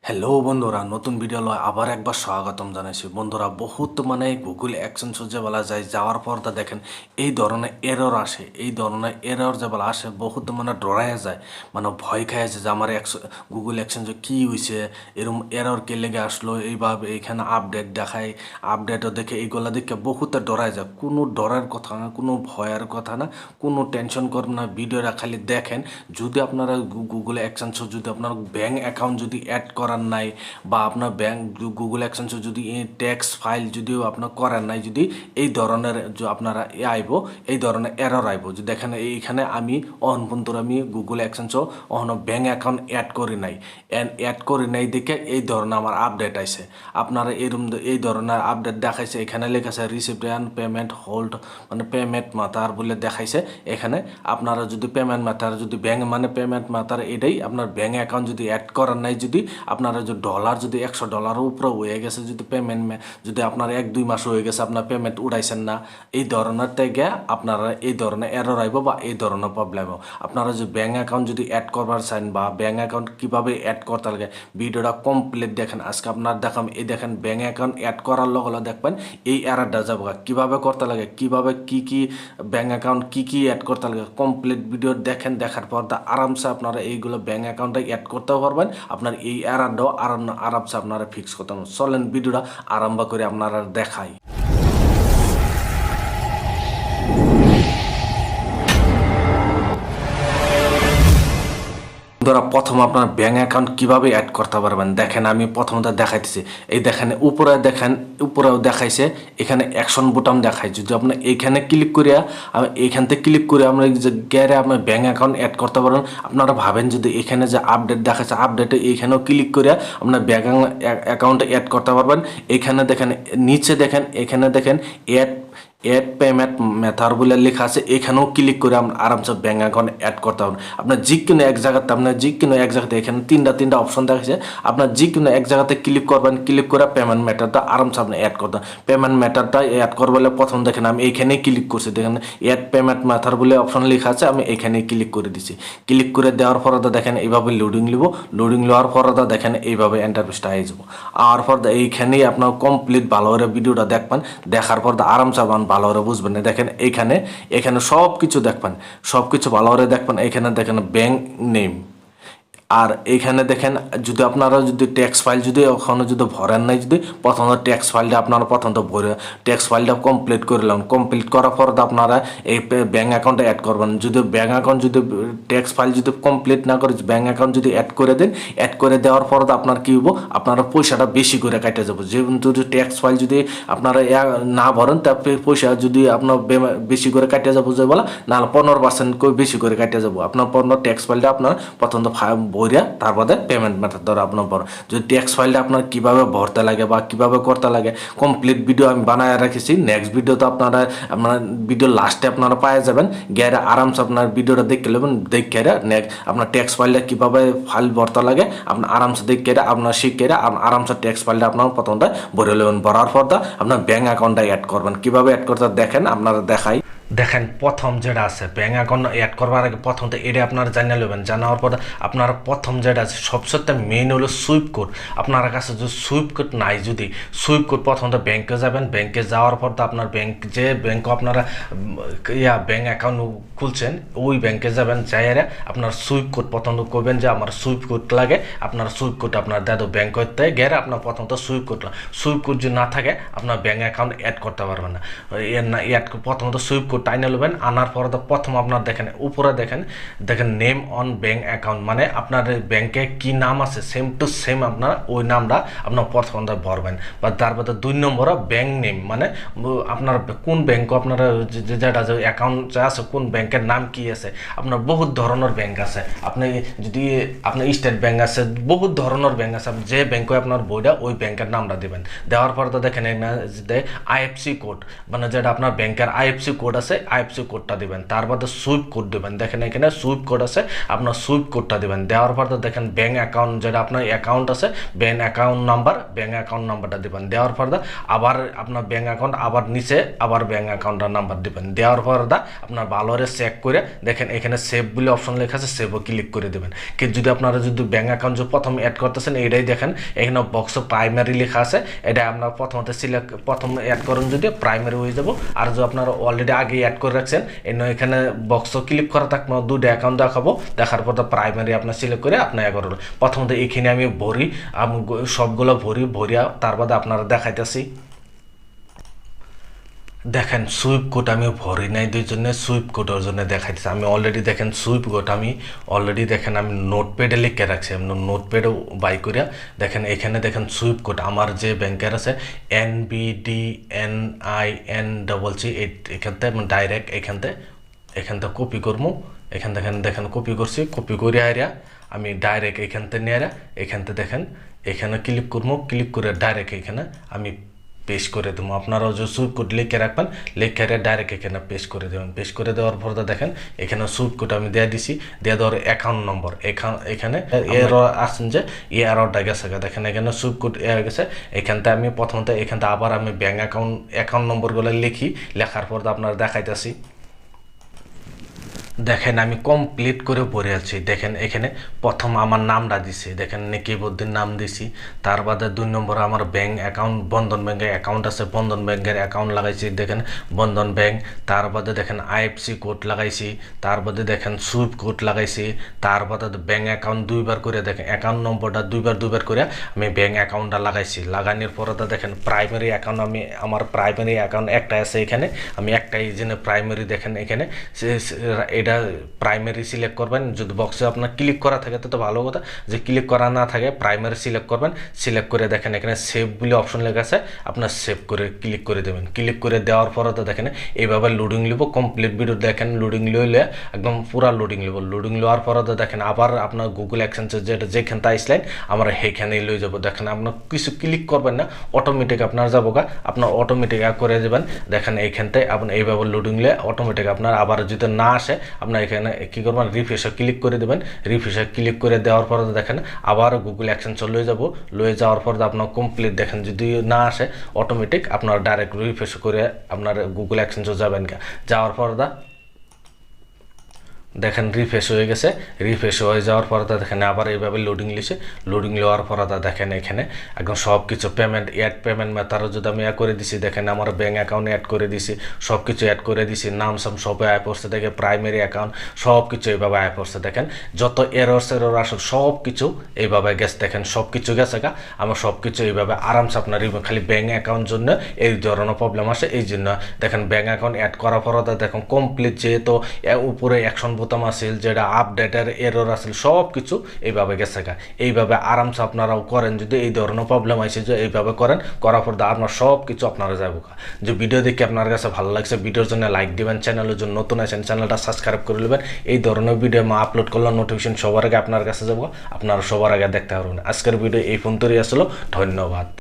Hello বন্ধুরা, নতুন video লয় আবার একবার স্বাগতম জানাইছি। বন্ধুরা, বহুত গুগল অ্যাকসেন্স যে বলা যায় যাওয়ার পর তা দেখেন এই ধরনের এরর আসে। এই ধরনের এরর যে বলা আসে বহুত ডরায় যায়, ভয় খায় যে আমার গুগল অ্যাকসেন্স কি হয়েছে, এরকম এরর কে লেগে আসলো, এইভাবে এখানে আপডেট দেখায়। আপডেটও দেখে এইগুলা দেখে বহুত ডরায় যায়। কোনো ডরার কথা না, কোনো ভয়ের কথা না, কোনো টেনশন করবেন না। ভিডিওটা খালি দেখেন। যদি আপনারা গুগল অ্যাকসেন্স যদি আপনার ব্যাঙ্ক অ্যাকাউন্ট যদি অ্যাড করার নাই, বা আপনার ব্যাঙ্ক গুগল অ্যাকসেন্স যদি ট্যাক্স ফাইল যদিও আপনার করার নাই, যদি এই ধরনের আপনারা আইব, এই ধরনের এরর আইব। যদি দেখেন এইখানে আমি বন্ধুরা আমি গুগল অ্যাকসেন্সও ব্যাঙ্ক অ্যাকাউন্ট অ্যাড করি নাই, অ্যাড করি নাই দেখে এই ধরনের আমার আপডেট আইছে। আপনারা এরকম এই ধরনের আপডেট দেখাইছে। এখানে লেখাছে receipt and payment hold, payment মাতার বলে দেখাইছে। এখানে আপনারা যদি পেমেন্ট মাতার যদি ব্যাঙ্ক পেমেন্ট মাতার এটাই আপনার ব্যাঙ্ক অ্যাকাউন্ট যদি অ্যাড করার নাই, যদি আপনারা যদি ডলার যদি $100 উপরে হয়ে গেছে, যদি পেমেন্ট যদি আপনার 1-2 মাস হয়ে গেছে আপনার পেমেন্ট উঠাইছেন না, এই ধরনের থেকে আপনারা এই ধরনের এরর আইব বা এই ধরনের প্রবলেম। আপনারা যদি ব্যাঙ্ক অ্যাকাউন্ট যদি অ্যাড করবার চান বা ব্যাঙ্ক অ্যাকাউন্ট কীভাবে অ্যাড করতে লাগে, ভিডিওটা কমপ্লিট দেখেন। আজকে আপনার দেখাম, এই দেখেন ব্যাঙ্ক অ্যাকাউন্ট অ্যাড করার লগে দেখবেন এই এররটা যাবো কীভাবে করতে লাগে, কীভাবে কি ব্যাঙ্ক অ্যাকাউন্ট কি অ্যাড করতে লাগে। কমপ্লিট ভিডিও দেখেন, দেখার পর আরামসে আপনারা এইগুলো ব্যাঙ্ক অ্যাকাউন্টে অ্যাড করতেও পারবেন। আপনার এই এররটাও আরামসে আপনারা ফিক্স করতে পারবেন। চলেন ভিডিওটা আরম্ভ করে আপনারা দেখাই। ধরা প্রথম আপনার ব্যাঙ্ক অ্যাকাউন্ট কীভাবে অ্যাড করতে পারবেন দেখেন, আমি প্রথমত দেখাইতেছি। এই দেখেন উপরে দেখেন, উপরেও দেখাইছে, এখানে অ্যাকশন বোতাম দেখায়। যদি আপনার এইখানে ক্লিক করিয়া এইখান থেকে ক্লিক করে আমরা যে গেরে আপনার ব্যাঙ্ক অ্যাকাউন্ট অ্যাড করতে পারবেন। আপনারা ভাবেন যদি এখানে যে আপডেট দেখাচ্ছে, আপডেটে এইখানেও ক্লিক করিয়া আপনার ব্যাঙ্ক অ্যাকাউন্টে অ্যাড করতে পারবেন। এখানে দেখেন নিচে দেখেন, এখানে দেখেন অ্যাড পেমেন্ট মেথড বলে লেখা আছে। এখানেও ক্লিক করে আরামসে ব্যাঙ্ক অ্যাকাউন্ট অ্যাড করতে পারবেন। আপনার যে কোনো এক জায়গাতে, আপনার যে কোনো এক জায়গাতে এখানে তিনটা অপশন দেখাচ্ছে। আপনার যে কোনো এক জায়গাতে ক্লিক করবেন, ক্লিক করে পেমেন্ট মেথডটা আরামসে আপনি অ্যাড করতে। পেমেন্ট মেথডটা অ্যাড করবো বলে প্রথম দেখেন আমি এইখানেই ক্লিক করছি। দেখেন অ্যাড পেমেন্ট মেথড বলে অপশন লেখা আছে, আমি এইখানেই ক্লিক করে দিছি। ক্লিক করে দেওয়ার পর দেখেন এইভাবে লোডিং নিব। লোডিং নেওয়ার পর দেখেন এইভাবে ইন্টারফেসটা হয়ে যাব। আর পর এইখানেই আপনার কমপ্লিট ভালো করে ভিডিওটা দেখবেন। দেখার পর আরামসে ভালো করে বুঝবেন। দেখেন এখানে সব কিছু দেখবেন, সব কিছু ভালো করে দেখবেন। এখানে দেখেন ব্যাঙ্ক নেম, আর এইখানে দেখেন যদি আপনারা যদি ট্যাক্স ফাইল যদি ওখানে যদি ভরেন নাই, যদি প্রথমত ট্যাক্স ফাইলটা আপনারা প্রথমত ভরে ট্যাক্স ফাইলটা কমপ্লিট করলাম। কমপ্লিট করার পর আপনারা এই ব্যাঙ্ক অ্যাকাউন্টে অ্যাড করবেন। যদি ব্যাঙ্ক অ্যাকাউন্ট যদি ট্যাক্স ফাইল যদি কমপ্লিট না করে ব্যাঙ্ক অ্যাকাউন্ট যদি অ্যাড করে দেন, অ্যাড করে দেওয়ার পর আপনার কী হবো, আপনারা পয়সাটা বেশি করে কাটে যাবো। যেহেতু ট্যাক্স ফাইল যদি আপনারা না ভরেন, তারপরে পয়সা যদি আপনার বেশি করে কাটে যাবো, যে বলা নাহলে 15% বেশি করে কাটে যাবো। আপনার 15 ট্যাক্স ফাইলটা আপনার প্রথমত বইরা তারপরে পেমেন্ট মেথড ধরো আপনার পর যদি ট্যাক্স ফাইলটা আপনার কীভাবে ভরতে লাগে বা কীভাবে করতে লাগে কমপ্লিট ভিডিও আমি বানায় রেখেছি। নেক্সট ভিডিওতে আপনার ভিডিও লাস্টে আপনারা পাওয়া যাবেন। গিয়ে আরামসে আপনার ভিডিওটা দেখে নেবেন। দেখে নেক্সট আপনার ট্যাক্স ফাইলটা কীভাবে ফাইল ভরতে লাগে আপনার আরামসে দেখে আপনার শিখে আরামসে ট্যাক্স ফাইলটা আপনার প্রথমটা ভরে নেবেন। ভরার পর আপনার ব্যাঙ্ক অ্যাকাউন্টটা অ্যাড করবেন। কীভাবে অ্যাড করতে দেখেন, আপনারা দেখাই। দেখেন প্রথম যেটা আছে ব্যাঙ্ক অ্যাকাউন্ট অ্যাড করবার আগে প্রথম তো এটা আপনারা জানিয়ে নেবেন। জানার পর আপনারা প্রথম যেটা আছে সবচেয়ে মেইন হলো সুইপ কোড। আপনার কাছে যদি সুইপ কোড নাই, যদি সুইপ কোড প্রথমত ব্যাংকে যাবেন। ব্যাংকে যাওয়ার পর তো আপনার যে ব্যাংকে আপনারা ব্যাঙ্ক অ্যাকাউন্ট খুলছেন ওই ব্যাংকে যাবেন। যাইয়ারে আপনার সুইপ কোড প্রথমত করবেন যে আমার সুইপ কোড লাগে। আপনার সুইপ কোড আপনার দাদু ব্যাংক করতে গেলে আপনার প্রথমত সুইপ কোড যদি না থাকে আপনার ব্যাঙ্ক অ্যাকাউন্ট অ্যাড করতে পারবেন না। প্রথমত সুইপ কোড টাইনে নেবেন। আনার পর তো প্রথম আপনার দেখেন উপরে দেখেন নেম অন ব্যাঙ্ক অ্যাকাউন্ট, আপনার ব্যাংকে কি নাম আছে সেম টু সেম আপনার ওই নামটা আপনার প্রথম ভরবেন। বা তারপরে 2 নম্বর ব্যাঙ্ক নেম, আপনার কোন ব্যাংক আপনারা যেটা যে অ্যাকাউন্ট আছে কোন ব্যাংকের নাম কি আছে। আপনার বহুত ধরনের ব্যাংক আছে। আপনি যদি আপনার স্টেট ব্যাংক আছে, বহুত ধরনের ব্যাংক আছে। যে ব্যাংকে আপনার বইটা ওই ব্যাংকের নামটা দেবেন। দেওয়ার পর তো দেখেন আইএফসি কোড, যেটা আপনার ব্যাংকের আইএফসি কোড আছে আছে আইএফসি কোডটা দিবেন, তার বাদে সুইপ কোড দিবেন। দেখেন এখানে সুইপ কোড আছে, আপনার সুইপ কোডটা দিবেন। দেওয়ার পর দেখেন ব্যাঙ্ক অ্যাকাউন্ট যেটা আপনার অ্যাকাউন্ট আছে ব্যাঙ্ক অ্যাকাউন্ট নাম্বারটা দিবেন। দেওয়ার পর আবার আপনার ব্যাঙ্ক অ্যাকাউন্ট আবার নিচে আবার ব্যাঙ্ক অ্যাকাউন্টের নাম্বার দিবেন। দেওয়ার পর আপনার ভালো করে চেক করে দেখেন এখানে সেভ বলে অপশন লেখা আছে, সেভও ক্লিক করে দেবেন। কিন্তু যদি আপনারা যদি ব্যাঙ্ক অ্যাকাউন্ট যে প্রথম অ্যাড করতেছেন এইটাই দেখেন এখানে বক্স প্রাইমারি লেখা আছে, এটা আপনার প্রথম অ্যাড করুন যদি প্রাইমারি হয়ে যাব। আর যদি আপনারা অলরেডি আগে অ্যাড করে রাখছেন এখানে বক্স ক্লিক করা থাকবে দুটো অ্যাকাউন্ট দেখাবো, দেখার পর প্রাইমারি আপনার সিলেক্ট করে আপনার করুন। প্রথমত এখানে আমি সবগুলো ভরিয়া তার বাদে আপনারা দেখাইতেছি। দেখেন সুইপ কোড আমি ভরি নাই দুই জন্য সুইপ কোডের জন্য দেখাইতেছি। আমি অলরেডি দেখেন সুইপ কোড আমি অলরেডি দেখেন আমি নোটপ্যাডে লিখে রাখছি, আমি নোটপ্যাডে বাই করিয়া দেখেন এখানে দেখেন সুইপ কোড আমার যে ব্যাংকের আছে NBDNIN এখান থেকে ডাইরেক্ট এখান থেকে কপি করবো। এখান দেখেন কপি করছি, কপি করে হারিয়া আমি ডাইরেক্ট এখান থেকে নিয়ে এখান থেকে দেখেন এখানে ক্লিক করবো, ক্লিক করে ডাইরেক্ট এখানে আমি পেস্ট করে দেবো। আপনারাও যে সুইপ কোড লিখে রাখবেন, লিখে ডাইরেক্ট এখানে পেস্ট করে দেবেন। পেস্ট করে দেওয়ার পর দেখেন এখানে সুইপ কোড আমি দিয়ে দিছি, দিয়ে দেওয়ার অ্যাকাউন্ট নম্বর এখানে এরর আসছেন যে এররটা গেছে, দেখেন এখানে সুইপ কোড গেছে। এখানতে আমি প্রথমত এখানতে আবার আমি ব্যাঙ্ক অ্যাকাউন্ট নম্বরগুলো লিখি, লেখার পর আপনারা দেখাইতেছি। দেখেন আমি কমপ্লিট করে ভরে আছি। দেখেন এখানে প্রথম আমার নামটা দিছি, দেখেন নেকিবুদ্দিন নাম দিছি। তার বাদে 2 নম্বরে আমার ব্যাঙ্ক অ্যাকাউন্ট বন্ধন ব্যাঙ্কের অ্যাকাউন্ট আছে, বন্ধন ব্যাঙ্কের অ্যাকাউন্ট লাগাইছি, দেখেন বন্ধন ব্যাঙ্ক। তার বাদে দেখেন আইএফসি কোড লাগাইছি, তার বাদে দেখেন সুইপ কোড লাগাইছি। তার বাদে ব্যাঙ্ক অ্যাকাউন্ট 2বার করে দেখেন অ্যাকাউন্ট নম্বরটা 2বার করে আমি ব্যাঙ্ক অ্যাকাউন্টটা লাগাইছি। লাগানোর পরে দেখেন প্রাইমারি অ্যাকাউন্ট আমার প্রাইমারি অ্যাকাউন্ট একটা আছে এখানে, আমি একটাই জন্য প্রাইমারি দেখেন এখানে এটা প্রাইমারি সিলেক্ট করবেন। যদি বক্সে আপনার ক্লিক করা থাকে তো ভালো কথা, যে ক্লিক করা না থাকে প্রাইমারি সিলেক্ট করবেন। সিলেক্ট করে দেখেন এখানে সেভ বলে অপশন লেখা আছে, আপনার সেভ করে ক্লিক করে দেবেন। ক্লিক করে দেওয়ার পরে তো দেখেন এইভাবে লোডিং লিব, কমপ্লিট ভিডিও দেখেন লোডিং লইলে একদম পুরা লোডিং লিব। লোডিং লওয়ার পরে তো দেখেন আবার আপনার গুগল অ্যাডসেন্সের যেটা যেখানটা আসলেন আমরা সেইখানেই লই যাব। দেখেন আপনার কিছু ক্লিক করবেন না, অটোমেটিক আপনার যাবো গা, আপনার অটোমেটিক করে দেবেন। দেখেন এইখানটায় আপনি এইভাবে লোডিং লে অটোমেটিক আপনার আবার যদি না আসে আপনার এখানে কি করবেন রিফ্রেশে ক্লিক করে দেবেন। রিফ্রেশে ক্লিক করে দেওয়ার পরে দেখেন আবার গুগল অ্যাডসেন্স লয়ে যাওয়ার পর আপনার কমপ্লিট দেখেন যদি না আসে অটোমেটিক আপনার ডাইরেক্ট রিফ্রেশ করে আপনার গুগল অ্যাডসেন্সও যাবেন। যাওয়ার পর দেখেন রিফ্রেশ হয়ে গেছে। রিফ্রেশ হয়ে যাওয়ার পরে দেখেন আবার এইভাবে লোডিং লিছে। লোডিং লওয়ার পরে দেখেন এখানে একদম সব কিছু পেমেন্ট মেথডও যদি আমি করে দিছি, দেখেন আমার ব্যাঙ্ক অ্যাকাউন্ট অ্যাড করে দিছি, সব কিছু অ্যাড করে দিছি, নাম সাম সবে আয় পড়ছে, দেখে প্রাইমারি অ্যাকাউন্ট সব কিছু এইভাবে আয় পড়ছে। দেখেন যত এরর আসল সব কিছু এইভাবে গেছে, দেখেন সব কিছু গেছে আমার সব কিছু এইভাবে আরামসে আপনার খালি ব্যাঙ্ক অ্যাকাউন্ট জন্য এই ধরনের প্রবলেম আসে। এই জন্য দেখেন ব্যাঙ্ক অ্যাকাউন্ট অ্যাড করার পরে দেখেন কমপ্লিট যেহেতু উপরে অ্যাকশন বোতাম আছে যেটা আপডেটের এরর আছে সব কিছু এইভাবে গেছে এইভাবে আরামসে আপনারাও করেন। যদি এই ধরনের প্রবলেম আসে যে এইভাবে করেন, করার পর আপনার সব কিছু আপনারা যাবো। যে ভিডিও দেখে আপনার কাছে ভালো লাগছে ভিডিওর জন্য লাইক দিবেন, চ্যানেলের জন্য নতুন আছেন চ্যানেলটা সাবস্ক্রাইব করে নেবেন। এই ধরনের ভিডিও আপলোড করলে নোটিফিকেশন সবার আগে আপনার কাছে যাবো, আপনারা সবার আগে দেখতে পারবেন। আজকের ভিডিও এই পর্যন্তই আসলো, ধন্যবাদ।